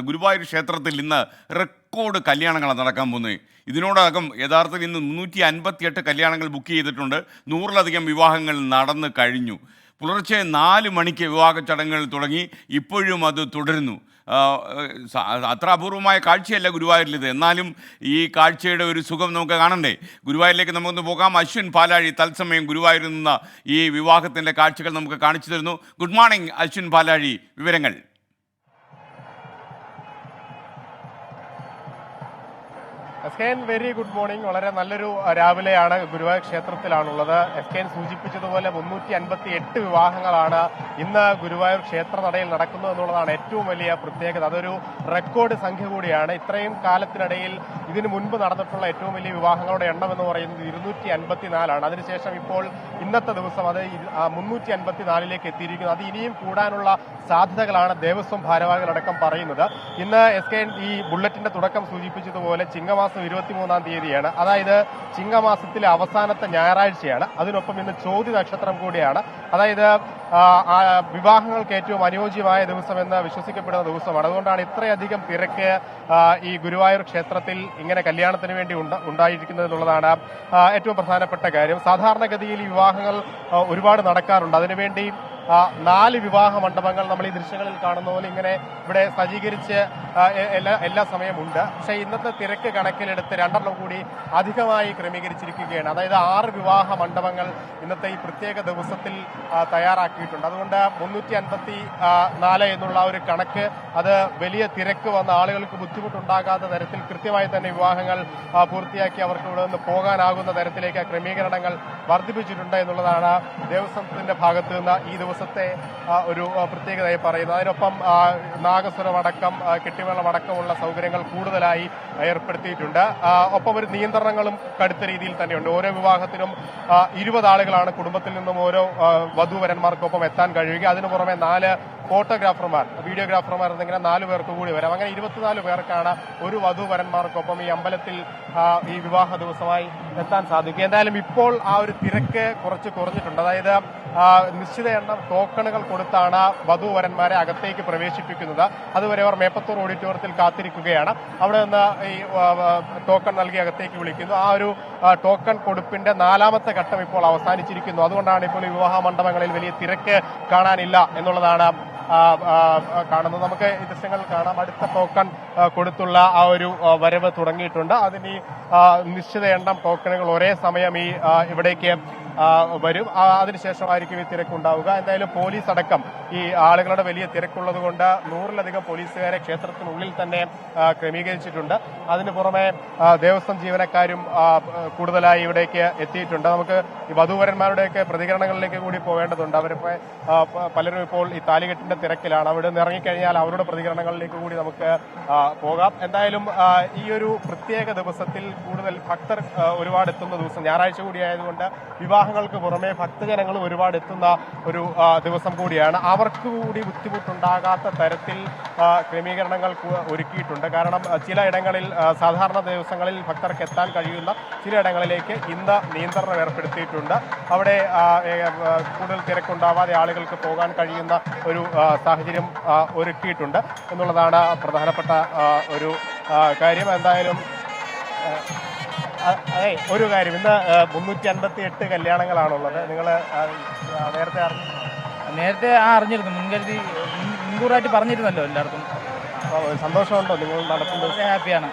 ഗുരുവായൂർ ക്ഷേത്രത്തിൽ ഇന്ന് റെക്കോർഡ് കല്യാണങ്ങളാണ് നടക്കാൻ പോകുന്നത്. ഇതിനോടകം യഥാർത്ഥത്തിൽ ഇന്ന് 358 കല്യാണങ്ങൾ ബുക്ക് ചെയ്തിട്ടുണ്ട്. 100-ലധികം വിവാഹങ്ങൾ നടന്നു കഴിഞ്ഞു. പുലർച്ചെ 4 മണിക്ക് വിവാഹ ചടങ്ങുകൾ തുടങ്ങി. ഇപ്പോഴും അത് തുടരുന്നു. അത്ര അപൂർവമായ കാഴ്ചയല്ല ഗുരുവായൂരിലിത്. എന്നാലും ഈ കാഴ്ചയുടെ ഒരു സുഖം നമുക്ക് കാണണ്ടേ? ഗുരുവായൂരിലേക്ക് നമുക്കൊന്ന് പോകാം. അശ്വിൻ പാലാഴി തത്സമയം ഗുരുവായൂരിൽ നിന്ന് ഈ വിവാഹത്തിൻ്റെ കാഴ്ചകൾ നമുക്ക് കാണിച്ചു തരുന്നു. ഗുഡ് മോർണിംഗ് അശ്വിൻ പാലാഴി, വിവരങ്ങൾ. എസ്കെൻ വെരി ഗുഡ് മോർണിംഗ്. വളരെ നല്ലൊരു രാവിലെയാണ് ഗുരുവായൂർ ക്ഷേത്രത്തിലാണുള്ളത്. എസ്കെൻ സൂചിപ്പിച്ചതുപോലെ 358 വിവാഹങ്ങളാണ് ഇന്ന് ഗുരുവായൂർ ക്ഷേത്ര നടയിൽ നടക്കുന്നത് എന്നുള്ളതാണ് ഏറ്റവും വലിയ പ്രത്യേകത. അതൊരു റെക്കോർഡ് സംഖ്യ കൂടിയാണ്. ഇത്രയും കാലത്തിനിടയിൽ ഇതിനു മുൻപ് നടന്നിട്ടുള്ള ഏറ്റവും വലിയ വിവാഹങ്ങളുടെ എണ്ണം എന്ന് പറയുന്നത് 254 അതിനുശേഷം ഇപ്പോൾ ഇന്നത്തെ ദിവസം അത് 354 എത്തിയിരിക്കുന്നു. അത് ഇനിയും കൂടാനുള്ള സാധ്യതകളാണ് ദേവസ്വം ഭാരവാഹികളടക്കം പറയുന്നത്. ഇന്ന് എസ്കെൻ ഈ ബുള്ളറ്റിന്റെ തുടക്കം സൂചിപ്പിച്ചതുപോലെ ചിങ്ങമാസം 23-ാം തീയതിയാണ്. അതായത് ചിങ്ങമാസത്തിലെ അവസാനത്തെ ഞായറാഴ്ചയാണ്. അതിനൊപ്പം ഇന്ന് ചോതി നക്ഷത്രം കൂടിയാണ്. അതായത് വിവാഹങ്ങൾക്ക് ഏറ്റവും അനുയോജ്യമായ ദിവസം എന്ന് വിശ്വസിക്കപ്പെടുന്ന ദിവസമാണ്. അതുകൊണ്ടാണ് ഇത്രയധികം തിരക്ക് ഈ ഗുരുവായൂർ ക്ഷേത്രത്തിൽ ഇങ്ങനെ കല്യാണത്തിന് വേണ്ടി ഉണ്ടായിരിക്കുന്നത് എന്നുള്ളതാണ് ഏറ്റവും പ്രധാനപ്പെട്ട കാര്യം. സാധാരണഗതിയിൽ ഈ വിവാഹങ്ങൾ ഒരുപാട് നടക്കാറുണ്ട്. അതിനുവേണ്ടി 4 വിവാഹ മണ്ഡപങ്ങൾ നമ്മൾ ഈ ദൃശ്യങ്ങളിൽ കാണുന്ന പോലെ ഇങ്ങനെ ഇവിടെ സജ്ജീകരിച്ച് എല്ലാ സമയമുണ്ട്. പക്ഷേ ഇന്നത്തെ തിരക്ക് കണക്കിലെടുത്ത് 2 കൂടി അധികമായി ക്രമീകരിച്ചിരിക്കുകയാണ്. അതായത് 6 വിവാഹ മണ്ഡപങ്ങൾ ഇന്നത്തെ ഈ പ്രത്യേക ദിവസത്തിൽ തയ്യാറാക്കിയിട്ടുണ്ട്. അതുകൊണ്ട് 354 എന്നുള്ള ഒരു കണക്ക് അത് വലിയ തിരക്ക് വന്ന ആളുകൾക്ക് ബുദ്ധിമുട്ടുണ്ടാകാത്ത തരത്തിൽ കൃത്യമായി തന്നെ വിവാഹങ്ങൾ പൂർത്തിയാക്കി അവർക്ക് ഇവിടെ നിന്ന് പോകാനാകുന്ന തരത്തിലേക്ക് ക്രമീകരണങ്ങൾ വർദ്ധിപ്പിച്ചിട്ടുണ്ട് എന്നുള്ളതാണ് ദേവസ്വത്തിന്റെ ഭാഗത്ത് നിന്ന് ഈ ദിവസത്തെ ഒരു പ്രത്യേകതയായി പറയുന്നത്. അതിനൊപ്പം നാഗസ്വരമടക്കം കെട്ടിമേളമടക്കമുള്ള സൗകര്യങ്ങൾ കൂടുതലായി ഏർപ്പെടുത്തിയിട്ടുണ്ട്. ഒപ്പം ഒരു നിയന്ത്രണങ്ങളും കടുത്ത രീതിയിൽ തന്നെയുണ്ട്. ഓരോ വിവാഹത്തിനും 20 ആളുകളാണ് കുടുംബത്തിൽ നിന്നും ഓരോ വധൂവരന്മാർക്കൊപ്പം എത്താൻ കഴിയുക. അതിനു പുറമെ 4 ഫോട്ടോഗ്രാഫർമാർ, വീഡിയോഗ്രാഫർമാർ എന്നിങ്ങനെ 4 പേർക്ക് കൂടി വരാം. അങ്ങനെ 24 പേർക്കാണ് ഒരു വധൂവരന്മാർക്കൊപ്പം ഈ അമ്പലത്തിൽ ഈ വിവാഹ ദിവസമായി എത്താൻ സാധിക്കും. എന്തായാലും ഇപ്പോൾ ആ ഒരു തിരക്ക് കുറച്ച് കുറഞ്ഞിട്ടുണ്ട്. അതായത് നിശ്ചിത എണ്ണം ടോക്കണുകൾ കൊടുത്താണ് വധൂവരന്മാരെ അകത്തേക്ക് പ്രവേശിപ്പിക്കുന്നത്. അതുവരെ അവർ മേപ്പത്തൂർ ഓഡിറ്റോറിയത്തിൽ കാത്തിരിക്കുകയാണ്. അവിടെ നിന്ന് ഈ ടോക്കൺ നൽകി അകത്തേക്ക് വിളിക്കുന്നു. ആ ഒരു ടോക്കൺ കൊടുപ്പിന്റെ 4ാമത്തെ ഘട്ടം ഇപ്പോൾ അവസാനിച്ചിരിക്കുന്നു. അതുകൊണ്ടാണ് ഇപ്പോൾ ഈ വിവാഹ മണ്ഡപങ്ങളിൽ വലിയ തിരക്ക് കാണാനില്ല എന്നുള്ളതാണ് കാണുന്നത്. നമുക്ക് ഈ ദൃശ്യങ്ങൾ കാണാം. അടുത്ത ടോക്കൺ കൊടുത്തുള്ള ആ ഒരു വരവ് തുടങ്ങിയിട്ടുണ്ട്. അതിന് നിശ്ചിത എണ്ണം ടോക്കണുകൾ ഒരേ സമയം ഈ ഇവിടേക്ക് വരും. അതിനുശേഷമായിരിക്കും ഈ തിരക്കുണ്ടാവുക. എന്തായാലും പോലീസ് അടക്കം ഈ ആളുകളുടെ വലിയ തിരക്കുള്ളത് കൊണ്ട് 100-ലധികം പോലീസുകാരെ ക്ഷേത്രത്തിനുള്ളിൽ തന്നെ ക്രമീകരിച്ചിട്ടുണ്ട്. അതിന് പുറമെ ദേവസ്വം ജീവനക്കാരും കൂടുതലായി ഇവിടേക്ക് എത്തിയിട്ടുണ്ട്. നമുക്ക് ഈ വധൂവരന്മാരുടെയൊക്കെ പ്രതികരണങ്ങളിലേക്ക് കൂടി പോകേണ്ടതുണ്ട്. അവരിപ്പോൾ പലരും ഇപ്പോൾ ഈ താലികെട്ടിന്റെ തിരക്കിലാണ്. അവിടെ നിന്ന് ഇറങ്ങിക്കഴിഞ്ഞാൽ അവരുടെ പ്രതികരണങ്ങളിലേക്ക് കൂടി നമുക്ക് പോകാം. എന്തായാലും ഈ ഒരു പ്രത്യേക ദിവസത്തിൽ കൂടുതൽ ഭക്തർ ഒരുപാട് എത്തുന്ന ദിവസം, ഞായറാഴ്ച കൂടിയായതുകൊണ്ട് വിവാഹങ്ങൾക്ക് പുറമെ ഭക്തജനങ്ങൾ ഒരുപാട് എത്തുന്ന ഒരു ദിവസം കൂടിയാണ്. അവർക്ക് കൂടി ബുദ്ധിമുട്ടുണ്ടാകാത്ത തരത്തിൽ ക്രമീകരണങ്ങൾ ഒരുക്കിയിട്ടുണ്ട്. കാരണം ചിലയിടങ്ങളിൽ സാധാരണ ദിവസങ്ങളിൽ ഭക്തർക്ക് എത്താൻ കഴിയുന്ന ചിലയിടങ്ങളിലേക്ക് ഇന്ന് നിയന്ത്രണം ഏർപ്പെടുത്തിയിട്ടുണ്ട്. അവിടെ കൂടുതൽ തിരക്കുണ്ടാവാതെ ആളുകൾക്ക് പോകാൻ കഴിയുന്ന ഒരു സാഹചര്യം ഒരുക്കിയിട്ടുണ്ട് എന്നുള്ളതാണ് പ്രധാനപ്പെട്ട ഒരു കാര്യം. എന്തായാലും അതെ, ഒരു കാര്യം, ഇന്ന് 358 കല്യാണങ്ങളാണുള്ളത്. നിങ്ങൾ നേരത്തെ അറിഞ്ഞിരുന്നു, മുൻകൂറായിട്ട് പറഞ്ഞിരുന്നല്ലോ എല്ലാവർക്കും. സന്തോഷമുണ്ടോ നിങ്ങൾ നടത്തുന്നത്? ഹാപ്പിയാണ്.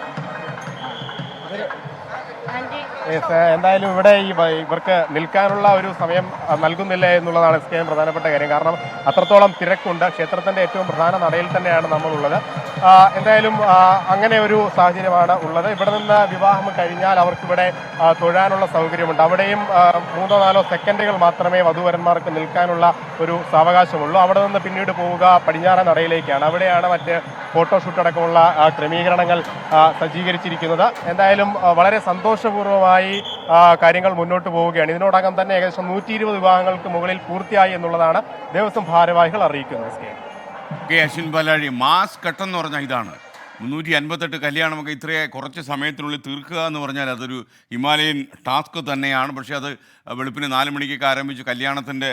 എന്തായാലും ഇവിടെ ഇവർക്ക് നിൽക്കാനുള്ള ഒരു സമയം നൽകുന്നില്ല എന്നുള്ളതാണ് എസ്കെൻ പ്രധാനപ്പെട്ട കാര്യം. കാരണം അത്രത്തോളം തിരക്കുണ്ട്. ക്ഷേത്രത്തിന്റെ ഏറ്റവും പ്രധാന നടയിൽ തന്നെയാണ് നമ്മളുള്ളത്. എന്തായാലും അങ്ങനെ ഒരു സാഹചര്യമാണ് ഉള്ളത്. ഇവിടെ നിന്ന് വിവാഹം കഴിഞ്ഞാൽ അവർക്കിവിടെ തൊഴാനുള്ള സൗകര്യമുണ്ട്. അവിടെയും 3-4 സെക്കൻഡുകൾ മാത്രമേ വധൂവരന്മാർക്ക് നിൽക്കാനുള്ള ഒരു സാവകാശമുള്ളൂ. അവിടെ നിന്ന് പിന്നീട് പോവുക പടിഞ്ഞാറൻ നടയിലേക്കാണ്. അവിടെയാണ് മറ്റ് ഫോട്ടോഷൂട്ട് അടക്കമുള്ള ക്രമീകരണങ്ങൾ സജ്ജീകരിച്ചിരിക്കുന്നത്. എന്തായാലും വളരെ സന്തോഷപൂർവ്വമായി കാര്യങ്ങൾ മുന്നോട്ട് പോവുകയാണ്. ഇതിനോടകം തന്നെ ഏകദേശം 120 വിവാഹങ്ങൾക്ക് മുകളിൽ പൂർത്തിയായി എന്നുള്ളതാണ് ദേവസ്വം ഭാരവാഹികൾ അറിയിക്കുന്നത്. അശ്വിൻ പാലാഴി, മാസ് കട്ടെന്ന് പറഞ്ഞാൽ ഇതാണ്. 358 കല്യാണമൊക്കെ ഇത്രയെ കുറച്ച് സമയത്തിനുള്ളിൽ തീർക്കുക എന്ന് പറഞ്ഞാൽ അതൊരു ഹിമാലയൻ ടാസ്ക് തന്നെയാണ്. പക്ഷേ അത് വെളുപ്പിന് 4 മണിക്കൊക്കെ ആരംഭിച്ച് കല്യാണത്തിൻ്റെ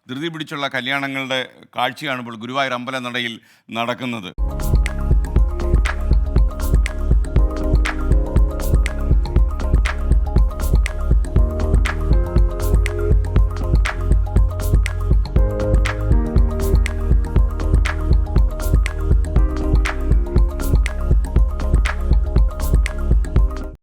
ധൃതി പിടിച്ചുള്ള കല്യാണങ്ങളുടെ കാഴ്ചയാണ് ഇപ്പോൾ ഗുരുവായൂർ അമ്പലനടയിൽ നടക്കുന്നത്.